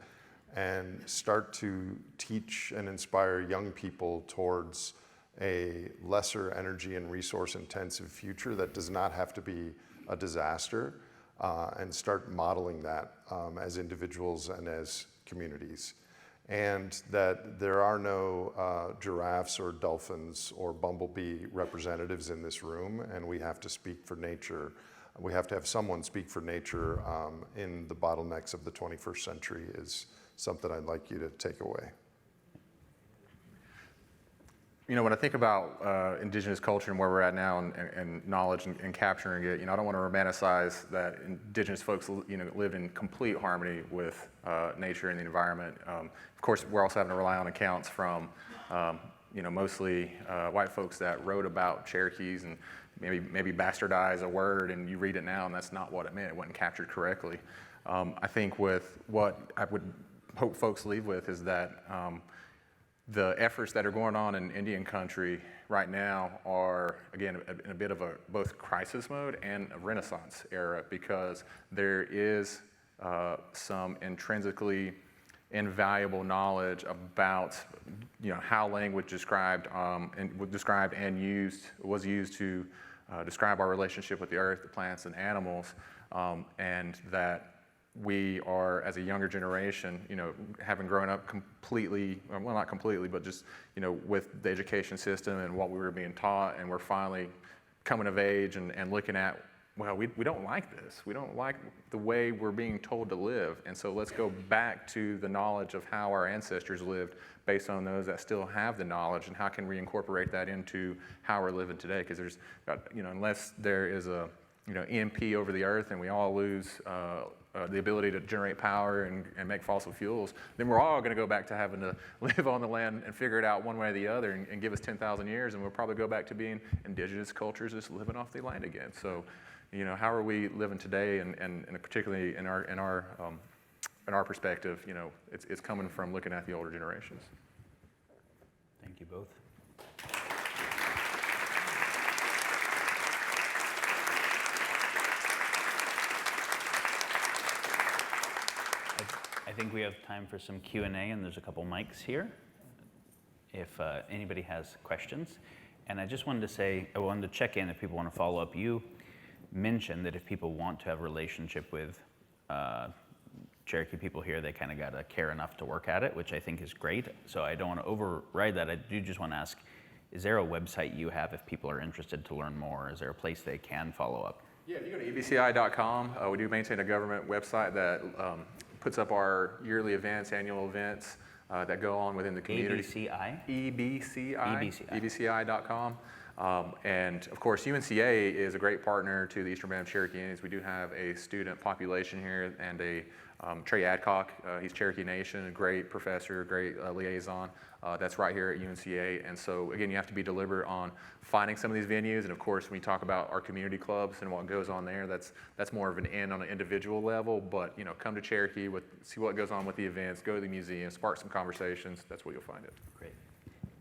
and start to teach and inspire young people towards a lesser energy and resource intensive future that does not have to be a disaster, and start modeling that as individuals and as communities. And that there are no giraffes or dolphins or bumblebee representatives in this room, and we have to speak for nature we have to have someone speak for nature in the bottlenecks of the 21st century is something I'd like you to take away. You know, when I think about indigenous culture and where we're at now and knowledge and capturing it, you know, I don't want to romanticize that indigenous folks, you know, live in complete harmony with nature and the environment. Of course, we're also having to rely on accounts from, you know, mostly white folks that wrote about Cherokees and maybe bastardize a word, and you read it now and that's not what it meant. It wasn't captured correctly. I think with what I would hope folks leave with is that the efforts that are going on in Indian country right now are, again, in a bit of a both crisis mode and a renaissance era, because there is some intrinsically invaluable knowledge about, you know, how language described and was used to describe our relationship with the earth, the plants, and animals, and that we are, as a younger generation, you know, having grown up completely, well, not completely, but just, you know, with the education system and what we were being taught, and we're finally coming of age and looking at, well, we don't like this. We don't like the way we're being told to live. And so let's go back to the knowledge of how our ancestors lived based on those that still have the knowledge, and how can we incorporate that into how we're living today? Because there's, you know, unless there is a, you know, EMP over the earth and we all lose the ability to generate power and make fossil fuels, then we're all going to go back to having to live on the land and figure it out one way or the other, and give us 10,000 years, and we'll probably go back to being indigenous cultures just living off the land again. So, you know, how are we living today, and particularly in our perspective, you know, it's coming from looking at the older generations. Thank you both. I think we have time for some Q&A, and there's a couple mics here if anybody has questions. And I just wanted to say, I wanted to check in if people want to follow up. You mentioned that if people want to have a relationship with Cherokee people here, they kind of got to care enough to work at it, which I think is great. So I don't want to override that. I do just want to ask, is there a website you have if people are interested to learn more? Is there a place they can follow up? Yeah, you go to ebci.com. We do maintain a government website that puts up our yearly events, annual events that go on within the community. EBCI? ebci.com. And of course, UNCA is a great partner to the Eastern Band of Cherokee Indians. We do have a student population here, and a Trey Adcock, he's Cherokee Nation, a great professor, great liaison. That's right here at UNCA. And so again, you have to be deliberate on finding some of these venues. And of course, when you talk about our community clubs and what goes on there, that's more of an end on an individual level. But you know, come to Cherokee, see what goes on with the events, go to the museum, spark some conversations. That's where you'll find it. Great.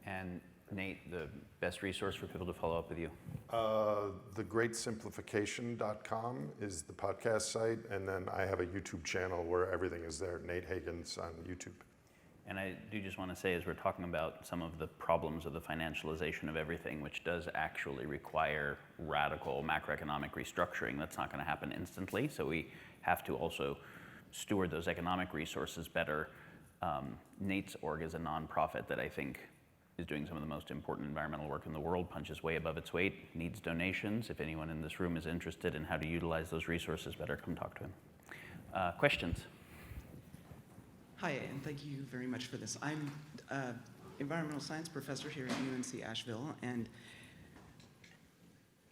And Nate, the best resource for people to follow up with you? TheGreatSimplification.com is the podcast site, and then I have a YouTube channel where everything is there, Nate Hagans on YouTube. And I do just want to say, as we're talking about some of the problems of the financialization of everything, which does actually require radical macroeconomic restructuring, that's not going to happen instantly. So we have to also steward those economic resources better. Nate's org is a nonprofit that I think is doing some of the most important environmental work in the world, punches way above its weight, needs donations. If anyone in this room is interested in how to utilize those resources better, come talk to him. Questions? Hi, and thank you very much for this. I'm an environmental science professor here at UNC Asheville, and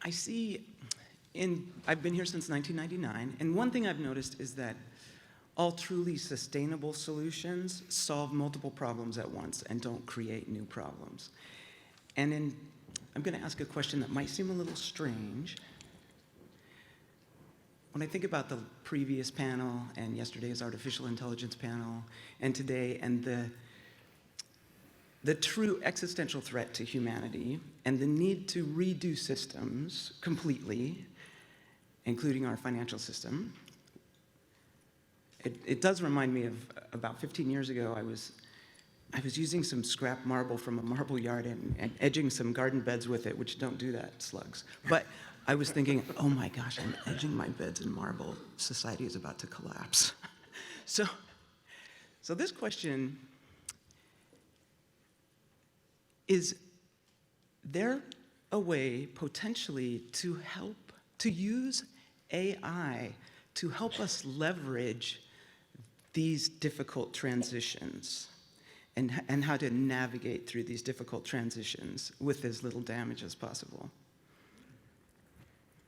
I see I've been here since 1999, and one thing I've noticed is that all truly sustainable solutions solve multiple problems at once and don't create new problems. And I'm going to ask a question that might seem a little strange. When I think about the previous panel and yesterday's artificial intelligence panel and today, and the true existential threat to humanity and the need to redo systems completely, including our financial system, it does remind me of about 15 years ago. I was using some scrap marble from a marble yard and edging some garden beds with it, which don't do that, slugs. But I was thinking, oh my gosh, I'm edging my beds in marble. Society is about to collapse. So this question is there a way potentially to help to use AI to help us leverage these difficult transitions and how to navigate through these difficult transitions with as little damage as possible.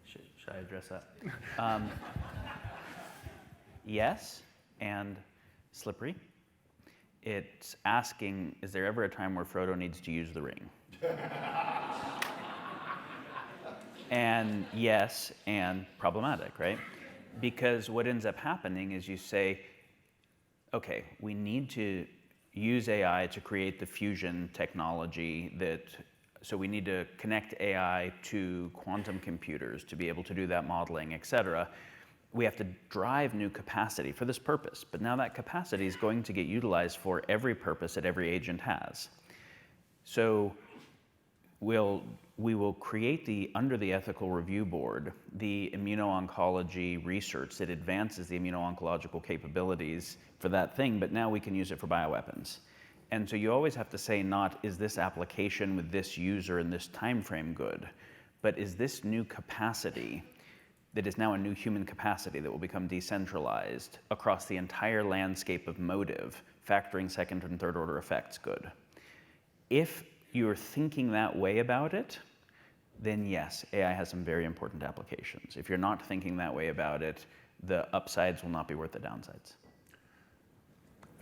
Should I address that? Yes, and slippery. It's asking, is there ever a time where Frodo needs to use the ring? And yes, and problematic, right? Because what ends up happening is you say, okay, we need to use AI to create the fusion technology so we need to connect AI to quantum computers to be able to do that modeling, et cetera. We have to drive new capacity for this purpose, but now that capacity is going to get utilized for every purpose that every agent has. So we will create under the ethical review board, the immuno-oncology research that advances the immuno-oncological capabilities for that thing, but now we can use it for bioweapons. And so you always have to say not, is this application with this user in this time frame good, but is this new capacity that is now a new human capacity that will become decentralized across the entire landscape of motive, factoring second and third order effects good? If you're thinking that way about it, then yes, AI has some very important applications. If you're not thinking that way about it, the upsides will not be worth the downsides.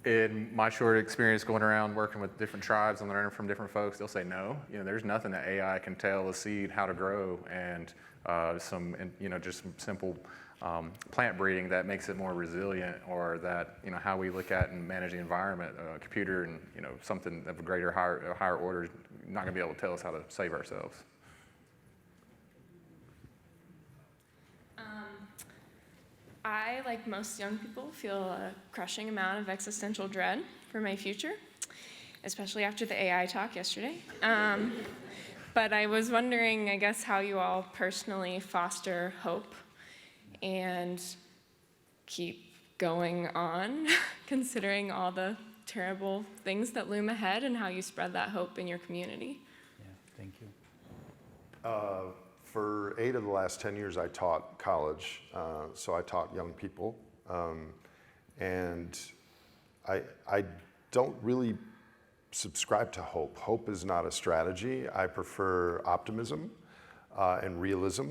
In my short experience going around working with different tribes and learning from different folks, they'll say no. There's nothing that AI can tell a seed how to grow, and just some simple plant breeding that makes it more resilient, or that how we look at and manage the environment. A computer and something of a higher order is not going to be able to tell us how to save ourselves. I, like most young people, feel a crushing amount of existential dread for my future, especially after the AI talk yesterday. But I was wondering, I guess, how you all personally foster hope and keep going on, considering all the terrible things that loom ahead, and how you spread that hope in your community. Yeah, thank you. For 8 of the last 10 years, I taught college, so I taught young people, and I don't really subscribe to hope. Hope is not a strategy. I prefer optimism and realism.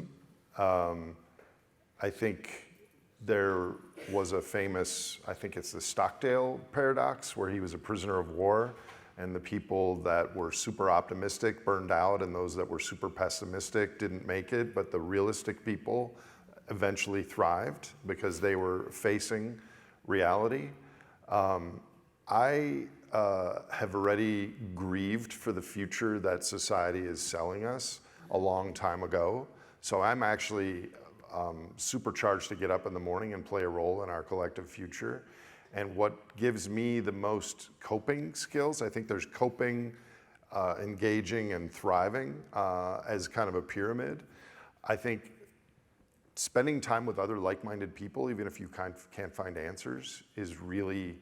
I think there was a famous, I think it's the Stockdale paradox, where he was a prisoner of war, and the people that were super optimistic burned out, and those that were super pessimistic didn't make it, but the realistic people eventually thrived because they were facing reality. I have already grieved for the future that society is selling us a long time ago, so I'm actually supercharged to get up in the morning and play a role in our collective future. And what gives me the most coping skills, I think there's coping, engaging, and thriving as kind of a pyramid. I think spending time with other like-minded people, even if you can't find answers, is really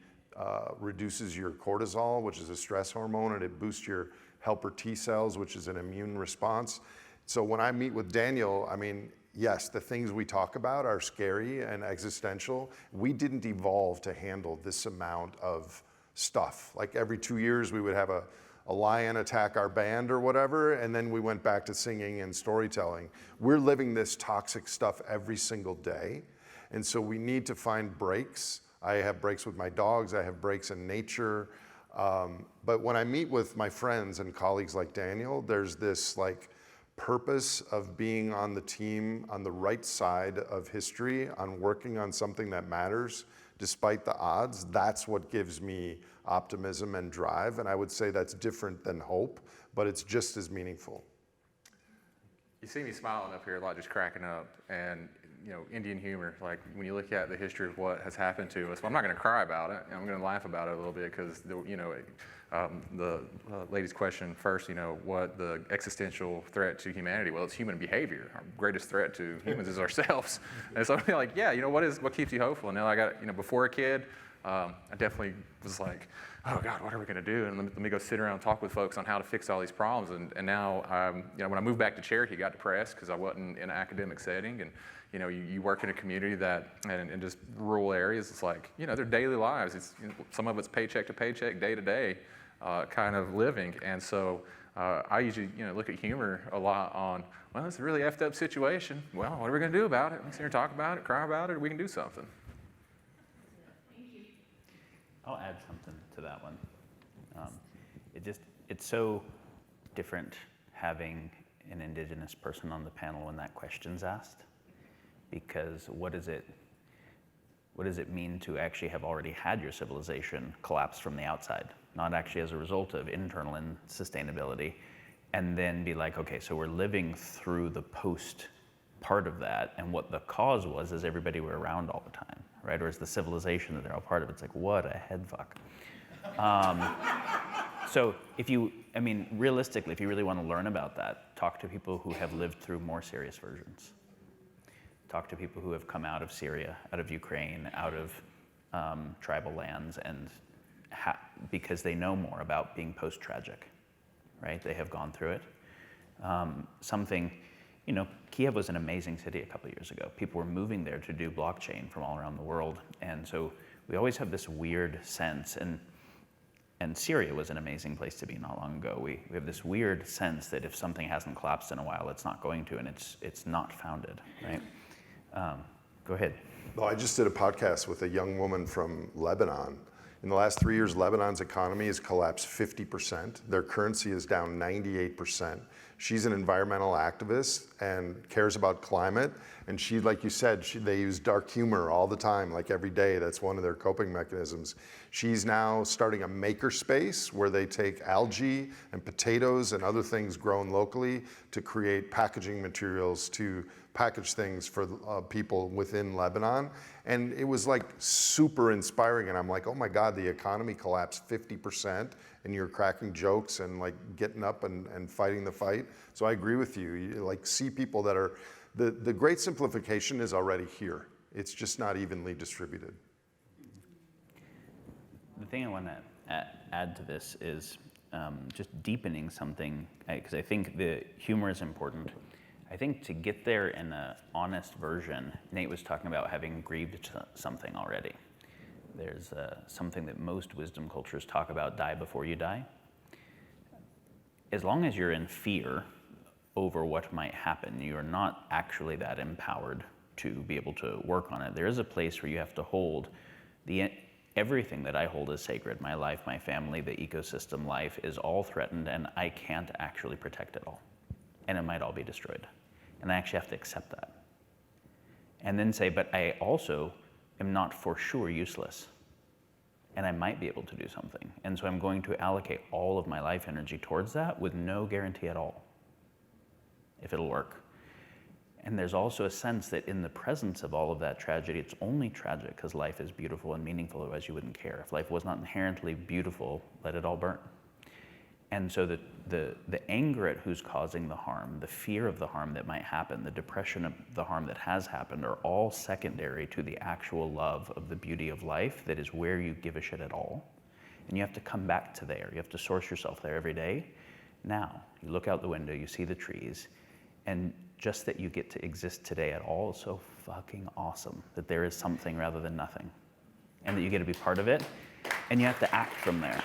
reduces your cortisol, which is a stress hormone, and it boosts your helper T cells, which is an immune response. So when I meet with Daniel, I mean, yes, the things we talk about are scary and existential. We didn't evolve to handle this amount of stuff. Like every 2 years, we would have a lion attack our band or whatever, and then we went back to singing and storytelling. We're living this toxic stuff every single day, and so we need to find breaks. I have breaks with my dogs, I have breaks in nature, but when I meet with my friends and colleagues like Daniel, there's this purpose of being on the team on the right side of history, on working on something that matters despite the odds. That's what gives me optimism and drive, and I would say that's different than hope, but it's just as meaningful. You see me smiling up here a lot, just cracking up, and Indian humor, like when you look at the history of what has happened to us, well, I'm not going to cry about it. I'm going to laugh about it a little bit, because the lady's question first, what the existential threat to humanity? Well, it's human behavior. Our greatest threat to humans is ourselves. And so I'm like, yeah, what keeps you hopeful? And now I got, before a kid, I definitely was like, oh God, what are we going to do? And let me go sit around and talk with folks on how to fix all these problems. And now, when I moved back to Cherokee, I got depressed because I wasn't in an academic setting. And you work in a community that, and in just rural areas, it's like, their daily lives, it's, some of it's paycheck to paycheck, day to day kind of living. And so I usually, look at humor a lot on, well, it's a really effed up situation. Well, what are we going to do about it? Let's sit here and talk about it, cry about it, or we can do something. I'll add something to that one. It's so different having an Indigenous person on the panel when that question's asked, because what does it mean to actually have already had your civilization collapse from the outside, not actually as a result of internal insustainability, and then be like, okay, so we're living through the post part of that, and what the cause was is everybody were around all the time, right? Or is the civilization that they're all part of? It's like, what a head fuck. So realistically, if you really want to learn about that, talk to people who have lived through more serious versions. Talk to people who have come out of Syria, out of Ukraine, out of tribal lands, and because they know more about being post-tragic, right? They have gone through it. Kiev was an amazing city a couple of years ago. People were moving there to do blockchain from all around the world. And so we always have this weird sense, and Syria was an amazing place to be not long ago. We have this weird sense that if something hasn't collapsed in a while, it's not going to, and it's not founded, right? Go ahead. Well, I just did a podcast with a young woman from Lebanon. In the last 3 years, Lebanon's economy has collapsed 50%. Their currency is down 98%. She's an environmental activist and cares about climate. And she, like you said, they use dark humor all the time, like every day. That's one of their coping mechanisms. She's now starting a maker space where they take algae and potatoes and other things grown locally to create packaging materials to package things for people within Lebanon. And it was like super inspiring. And I'm like, oh my God, the economy collapsed 50% and you're cracking jokes and like getting up and fighting the fight. So I agree with you. You like see people that are, the great simplification is already here. It's just not evenly distributed. The thing I want to add to this is just deepening something, because I think the humor is important. I think to get there in an honest version, Nate was talking about having grieved something already. There's something that most wisdom cultures talk about, die before you die. As long as you're in fear over what might happen, you are not actually that empowered to be able to work on it. There is a place where you have to hold everything that I hold as sacred, my life, my family, the ecosystem, life, is all threatened, and I can't actually protect it all. And it might all be destroyed. And I actually have to accept that. And then say, but I also am not for sure useless. And I might be able to do something. And so I'm going to allocate all of my life energy towards that with no guarantee at all if it'll work. And there's also a sense that in the presence of all of that tragedy, it's only tragic because life is beautiful and meaningful, otherwise you wouldn't care. If life was not inherently beautiful, let it all burn. And so the anger at who's causing the harm, the fear of the harm that might happen, the depression of the harm that has happened are all secondary to the actual love of the beauty of life that is where you give a shit at all. And you have to come back to there. You have to source yourself there every day. Now, you look out the window, you see the trees, and just that you get to exist today at all is so fucking awesome, that there is something rather than nothing, and that you get to be part of it, and you have to act from there.